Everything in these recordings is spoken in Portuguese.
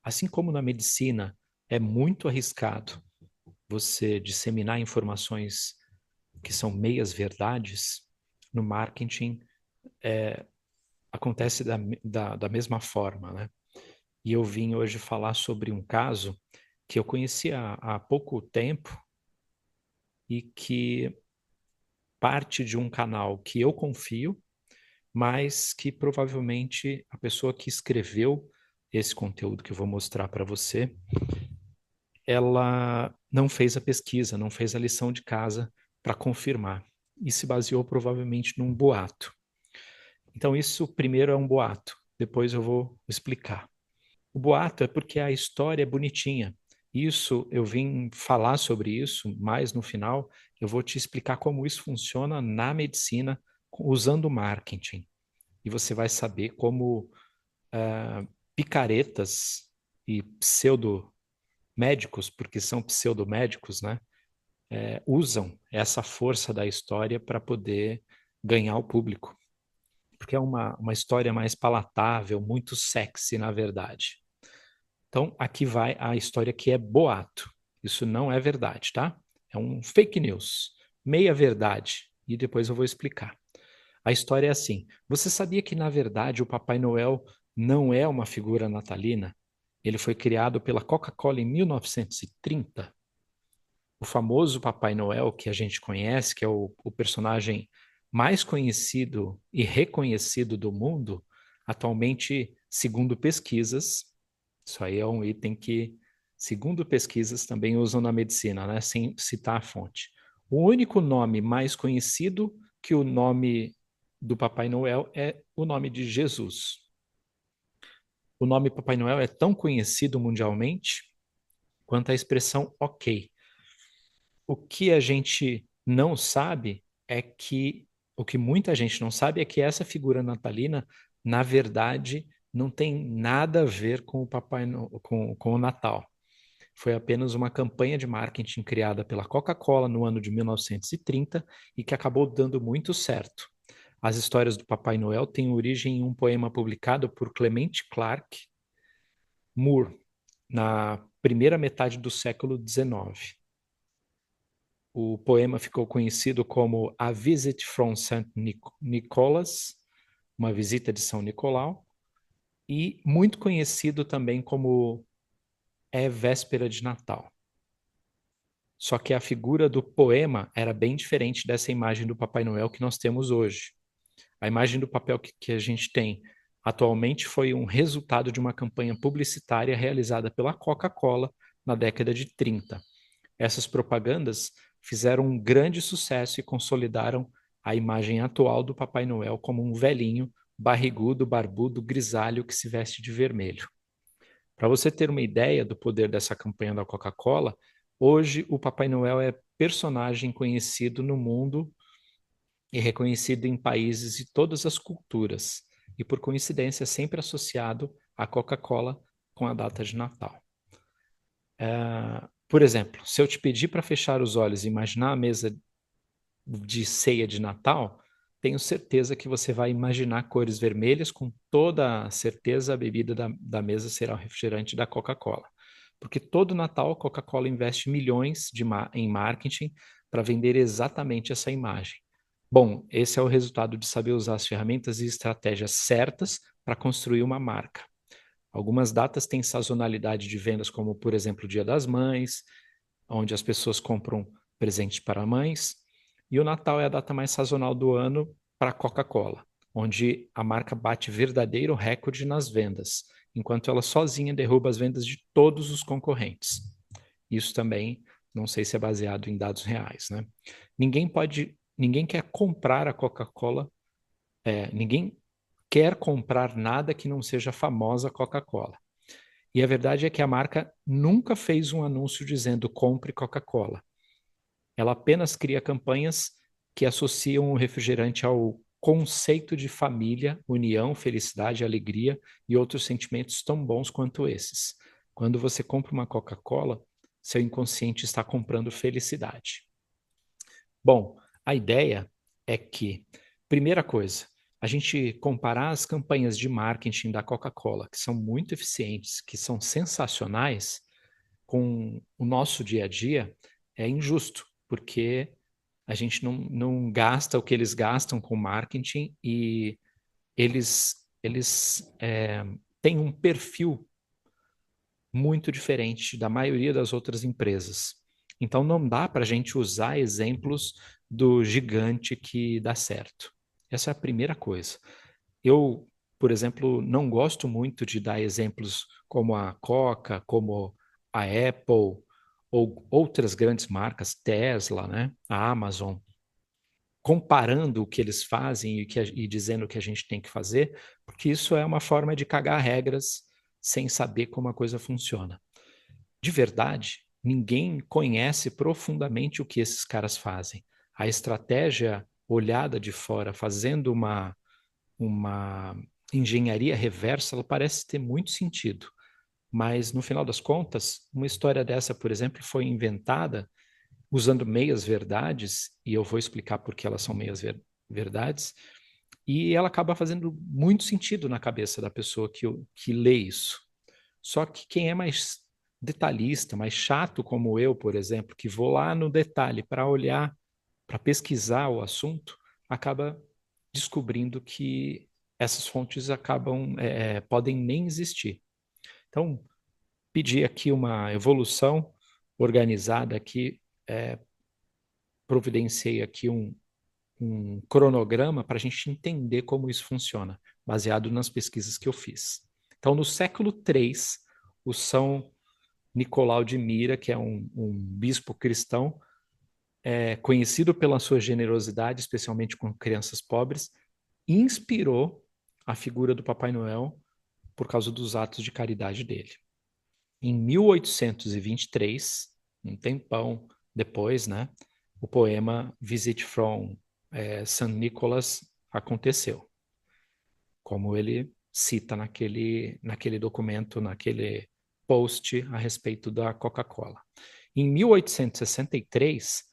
Assim como na medicina é muito arriscado você disseminar informações que são meias verdades, no marketing acontece da mesma forma, né? E eu vim hoje falar sobre um caso que eu conheci há pouco tempo e que parte de um canal que eu confio, mas que provavelmente a pessoa que escreveu esse conteúdo que eu vou mostrar para você, ela não fez a pesquisa, não fez a lição de casa para confirmar e se baseou provavelmente num boato. Então isso primeiro é um boato, depois eu vou explicar. O boato é porque a história é bonitinha. Isso, eu vim falar sobre isso, mas no final eu vou te explicar como isso funciona na medicina usando marketing. E você vai saber como picaretas e pseudo-médicos, porque são pseudo-médicos, né, usam essa força da história para poder ganhar o público. Porque é uma história mais palatável, muito sexy, na verdade. Então, aqui vai a história que é boato. Isso não é verdade, tá? É um fake news, meia verdade. E depois eu vou explicar. A história é assim: você sabia que, na verdade, o Papai Noel não é uma figura natalina? Ele foi criado pela Coca-Cola em 1930. O famoso Papai Noel que a gente conhece, que é o personagem mais conhecido e reconhecido do mundo, atualmente, segundo pesquisas, isso aí é um item que, segundo pesquisas, também usam na medicina, né? Sem citar a fonte. O único nome mais conhecido que o nome do Papai Noel é o nome de Jesus. O nome Papai Noel é tão conhecido mundialmente quanto a expressão ok. O que a gente não sabe é que, o que muita gente não sabe é que essa figura natalina, na verdade, não tem nada a ver com o Papai no, com o Natal. Foi apenas uma campanha de marketing criada pela Coca-Cola no ano de 1930 e que acabou dando muito certo. As histórias do Papai Noel têm origem em um poema publicado por Clement Clarke Moore na primeira metade do século XIX. O poema ficou conhecido como A Visit from St. Nicholas, uma visita de São Nicolau, e muito conhecido também como É Véspera de Natal. Só que a figura do poema era bem diferente dessa imagem do Papai Noel que nós temos hoje. A imagem do papel que a gente tem atualmente foi um resultado de uma campanha publicitária realizada pela Coca-Cola na década de 30. Essas propagandas fizeram um grande sucesso e consolidaram a imagem atual do Papai Noel como um velhinho, barrigudo, barbudo, grisalho que se veste de vermelho. Para você ter uma ideia do poder dessa campanha da Coca-Cola, hoje o Papai Noel é personagem conhecido no mundo e reconhecido em países de todas as culturas, e por coincidência sempre associado à Coca-Cola com a data de Natal. Por exemplo, se eu te pedir para fechar os olhos e imaginar a mesa de ceia de Natal, tenho certeza que você vai imaginar cores vermelhas, com toda certeza a bebida da mesa será o refrigerante da Coca-Cola. Porque todo Natal a Coca-Cola investe milhões em marketing para vender exatamente essa imagem. Bom, esse é o resultado de saber usar as ferramentas e estratégias certas para construir uma marca. Algumas datas têm sazonalidade de vendas, como, por exemplo, o Dia das Mães, onde as pessoas compram presentes para mães, e o Natal é a data mais sazonal do ano para a Coca-Cola, onde a marca bate verdadeiro recorde nas vendas, enquanto ela sozinha derruba as vendas de todos os concorrentes. Isso também, não sei se é baseado em dados reais, né? Ninguém quer comprar a Coca-Cola, ninguém quer comprar nada que não seja a famosa Coca-Cola. E a verdade é que a marca nunca fez um anúncio dizendo compre Coca-Cola. Ela apenas cria campanhas que associam o refrigerante ao conceito de família, união, felicidade, alegria e outros sentimentos tão bons quanto esses. Quando você compra uma Coca-Cola, seu inconsciente está comprando felicidade. Bom, a ideia é que, primeira coisa, a gente comparar as campanhas de marketing da Coca-Cola, que são muito eficientes, que são sensacionais, com o nosso dia a dia, é injusto, porque a gente não gasta o que eles gastam com marketing e eles têm um perfil muito diferente da maioria das outras empresas. Então, não dá para a gente usar exemplos do gigante que dá certo. Essa é a primeira coisa. Eu, por exemplo, não gosto muito de dar exemplos como a Coca, como a Apple ou outras grandes marcas, Tesla, né? A Amazon, comparando o que eles fazem e dizendo o que a gente tem que fazer, porque isso é uma forma de cagar regras sem saber como a coisa funciona. De verdade, ninguém conhece profundamente o que esses caras fazem. A estratégia olhada de fora, fazendo uma engenharia reversa, ela parece ter muito sentido. Mas, no final das contas, uma história dessa, por exemplo, foi inventada usando meias verdades, e eu vou explicar por que elas são meias verdades, e ela acaba fazendo muito sentido na cabeça da pessoa que lê isso. Só que quem é mais detalhista, mais chato como eu, por exemplo, que vou lá no detalhe para olhar, para pesquisar o assunto, acaba descobrindo que essas fontes podem nem existir. Então, pedir aqui uma evolução organizada aqui, providenciei aqui um cronograma para a gente entender como isso funciona, baseado nas pesquisas que eu fiz. Então, no século III, o São Nicolau de Mira, que é um bispo cristão, conhecido pela sua generosidade, especialmente com crianças pobres, inspirou a figura do Papai Noel por causa dos atos de caridade dele. Em 1823, um tempão depois, né, o poema Visit from St. Nicholas aconteceu, como ele cita naquele documento, naquele post a respeito da Coca-Cola. Em 1863,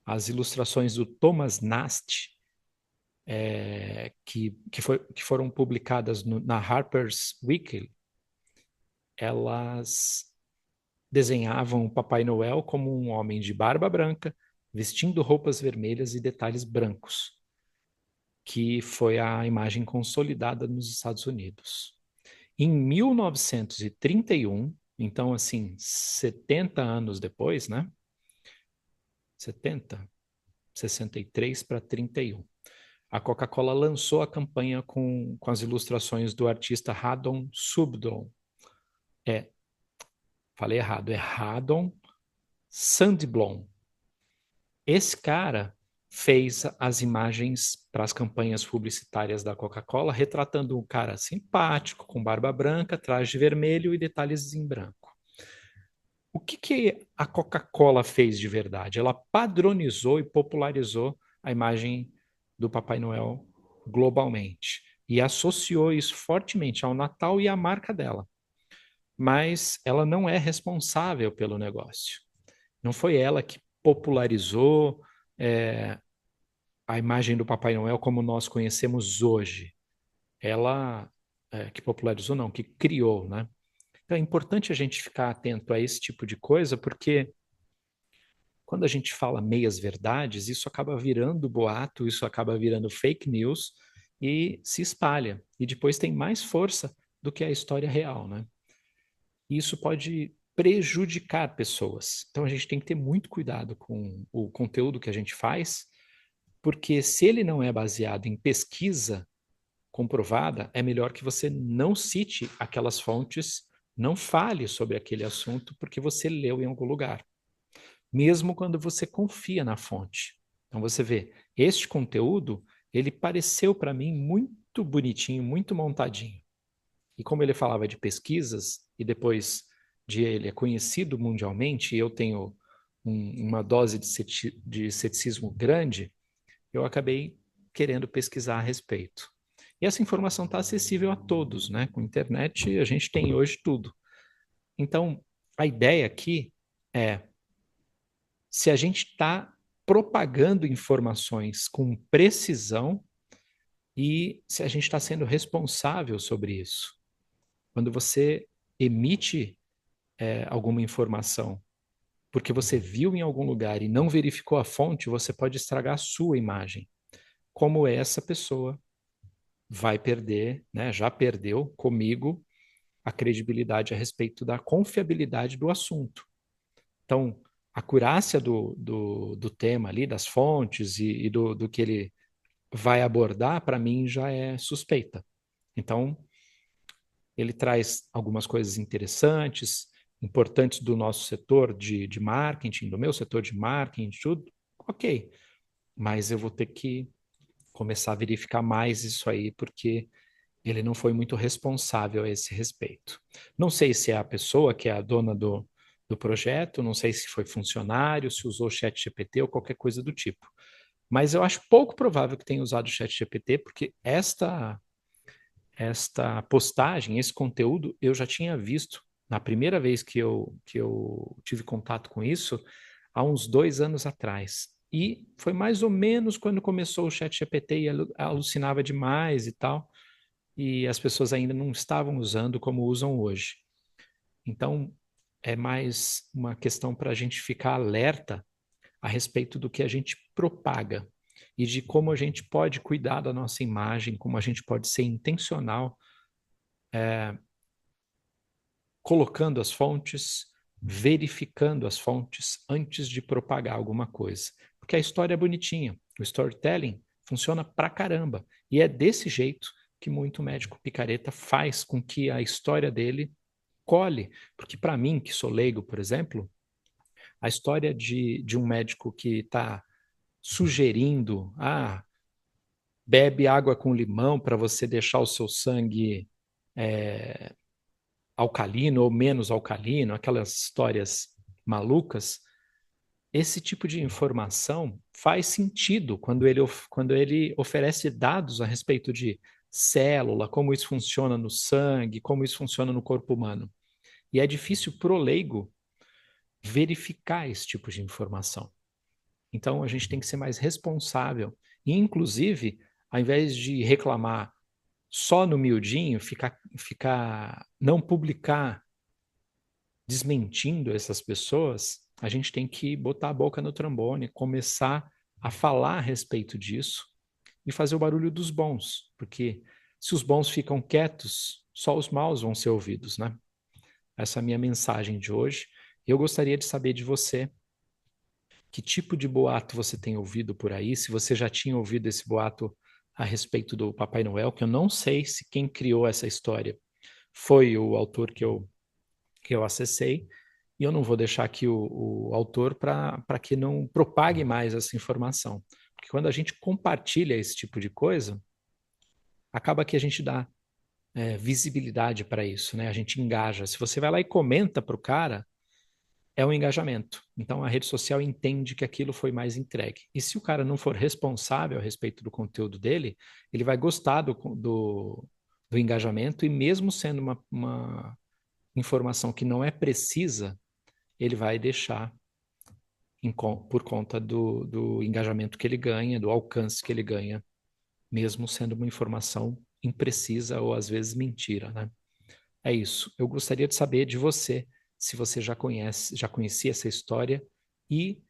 as ilustrações do Thomas Nast, que foram publicadas na Harper's Weekly, elas desenhavam o Papai Noel como um homem de barba branca, vestindo roupas vermelhas e detalhes brancos, que foi a imagem consolidada nos Estados Unidos. Em 1931, então assim, 70 anos depois, né? 70, 63 para 31. A Coca-Cola lançou a campanha com as ilustrações do artista Haddon Subdon. É, falei errado, é Haddon Sandblom. Esse cara fez as imagens para as campanhas publicitárias da Coca-Cola, retratando um cara simpático, com barba branca, traje vermelho e detalhes em branco. O que a Coca-Cola fez de verdade? Ela padronizou e popularizou a imagem do Papai Noel globalmente e associou isso fortemente ao Natal e à marca dela. Mas ela não é responsável pelo negócio. Não foi ela que popularizou é, a imagem do Papai Noel como nós conhecemos hoje. Ela que popularizou, não, que criou, né? Então é importante a gente ficar atento a esse tipo de coisa, porque quando a gente fala meias verdades, isso acaba virando boato, isso acaba virando fake news e se espalha. E depois tem mais força do que a história real, né? E isso pode prejudicar pessoas. Então a gente tem que ter muito cuidado com o conteúdo que a gente faz, porque se ele não é baseado em pesquisa comprovada, é melhor que você não cite aquelas fontes, não fale sobre aquele assunto, porque você leu em algum lugar, mesmo quando você confia na fonte. Então você vê, este conteúdo, ele pareceu para mim muito bonitinho, muito montadinho. E como ele falava de pesquisas, e depois ele é conhecido mundialmente, e eu tenho uma dose de ceticismo grande, eu acabei querendo pesquisar a respeito. E essa informação está acessível a todos, né? Com a internet a gente tem hoje tudo. Então, a ideia aqui é, se a gente está propagando informações com precisão, e se a gente está sendo responsável sobre isso. Quando você emite alguma informação porque você viu em algum lugar e não verificou a fonte, você pode estragar a sua imagem. Como essa pessoa vai perder, né, já perdeu comigo a credibilidade a respeito da confiabilidade do assunto. Então, a acurácia do tema ali, das fontes e do que ele vai abordar, para mim já é suspeita. Então, ele traz algumas coisas interessantes, importantes do nosso setor de marketing, do meu setor de marketing, tudo. Ok, mas eu vou ter que começar a verificar mais isso aí, porque ele não foi muito responsável a esse respeito. Não sei se é a pessoa que é a dona do projeto, não sei se foi funcionário, se usou o chat GPT ou qualquer coisa do tipo. Mas eu acho pouco provável que tenha usado o chat GPT, porque esta postagem, esse conteúdo, eu já tinha visto na primeira vez que eu tive contato com isso, há uns 2 anos atrás. E foi mais ou menos quando começou o chat GPT e alucinava demais e tal, e as pessoas ainda não estavam usando como usam hoje. Então, é mais uma questão para a gente ficar alerta a respeito do que a gente propaga e de como a gente pode cuidar da nossa imagem, como a gente pode ser intencional colocando as fontes, verificando as fontes antes de propagar alguma coisa. Porque a história é bonitinha, o storytelling funciona pra caramba. E é desse jeito que muito médico picareta faz com que a história dele cole. Porque para mim, que sou leigo, por exemplo, a história de um médico que está sugerindo, bebe água com limão para você deixar o seu sangue alcalino ou menos alcalino, aquelas histórias malucas, esse tipo de informação faz sentido quando ele oferece dados a respeito de célula, como isso funciona no sangue, como isso funciona no corpo humano. E é difícil pro leigo verificar esse tipo de informação. Então a gente tem que ser mais responsável. E, inclusive, ao invés de reclamar só no miudinho, ficar não publicar desmentindo essas pessoas, a gente tem que botar a boca no trombone, começar a falar a respeito disso e fazer o barulho dos bons, porque se os bons ficam quietos, só os maus vão ser ouvidos, né? Essa é a minha mensagem de hoje. Eu gostaria de saber de você que tipo de boato você tem ouvido por aí, se você já tinha ouvido esse boato a respeito do Papai Noel, que eu não sei se quem criou essa história foi o autor que eu acessei, e eu não vou deixar aqui o autor para que não propague mais essa informação. Porque quando a gente compartilha esse tipo de coisa, acaba que a gente dá visibilidade para isso, né? A gente engaja. Se você vai lá e comenta para o cara, é um engajamento. Então a rede social entende que aquilo foi mais entregue. E se o cara não for responsável a respeito do conteúdo dele, ele vai gostar do engajamento, e mesmo sendo uma informação que não é precisa, ele vai deixar por conta do engajamento que ele ganha, do alcance que ele ganha, mesmo sendo uma informação imprecisa ou às vezes mentira, né? É isso. Eu gostaria de saber de você, se você já conhecia essa história e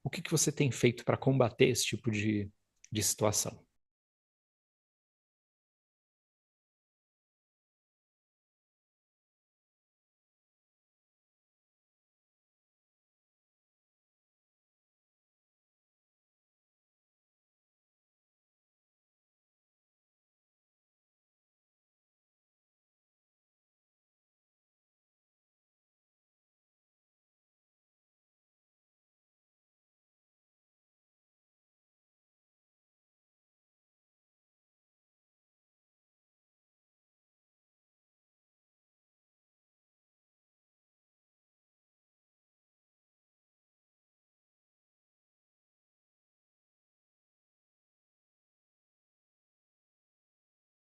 o que você tem feito para combater esse tipo de situação.